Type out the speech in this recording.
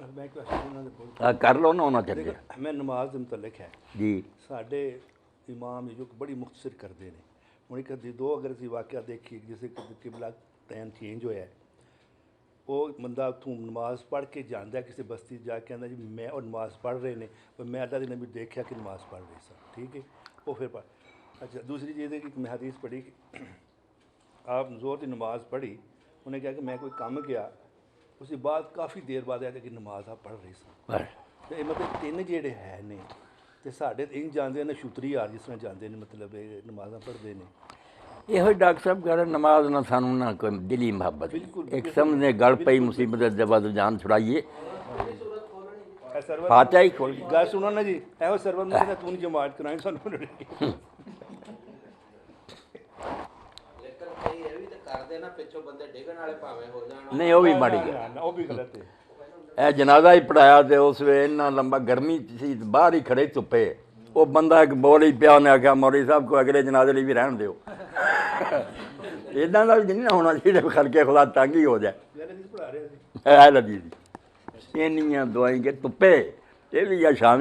मैं क्वेश्चन उन्होंने बोल कर लो ना होना चाहिए देखो मैं नमाज के मुतलक है जी साढ़े इमाम जो बड़ी मुख्तसर करते हैं हूँ एक दो अगर असं वाक़या देखिए जिसे किबला टाइम चेंज होया है वो बंदा उतों नमाज पढ़ के जाता है किसी बस्ती जाके आंदा जी मैं और नमाज पढ़ रहे हैं पर मैं अल्लाह दिन भी देखा कि नमाज पढ़ रहे सन ठीक है वो फिर पढ़ अच्छा दूसरी चीज़ है कि मैं हदीस पढ़ी कि आप जोर की नमाज पढ़ी उन्हें कहा कि मैं कोई काम गया उसके बाद काफ़ी देर बाद आया कि नमाज आप पढ़ रहे सन तो ये मतलब तीन जेड़े है ने तो साढ़े इंज जाते हैं छुतरी यार जिस तरह जाते हैं मतलब नमाजा पढ़ते हैं यो डॉक्टर साहब कह रहे नमाज ना सानू ना कोई दिली मोहब्बत एक समझने गल पई मुसीबत जब जान छुड़ाइए फाचा ही खोल गल सुनो ना जी एहो सरवर में तू नहीं जमात कराई सानू नहीं वो भी माड़ी गल वो भी गलत है ਇਹ ਜਨਾਜ਼ਾ ਹੀ ਪੜਾਇਆ ਤੇ ਉਸ ਵੇ ਇੰਨਾ ਲੰਬਾ ਗਰਮੀ ਸੀ ਬਾਹਰ ਹੀ ਖੜੇ ਧੁੱਪੇ ਉਹ ਬੰਦਾ ਇੱਕ ਬੋਲ ਹੀ ਪਿਆ ਉਹਨੇ ਆਖਿਆ ਮੌਲਵੀ ਸਾਹਿਬ ਕੋ ਅਗਲੇ ਜਨਾਜ਼ੇ ਲਈ ਵੀ ਰਹਿਣ ਦਿਓ ਇਦਾਂ ਦਾ ਵੀ ਨਹੀਂ ਨਾ ਹੋਣਾ ਚਾਹੀਦਾ ਖਲਕੇ ਖੁਦਾ ਤੰਗ ਹੀ ਹੋ ਜਾਏ पढ़ा रहे ਹੈ ਲੱਦੀ ਇੰਨੀਆਂ ਦਵਾਈ ਕੇ ਧੁੱਪੇ ਇਹ ਵੀ ਆ ਸ਼ਾਮ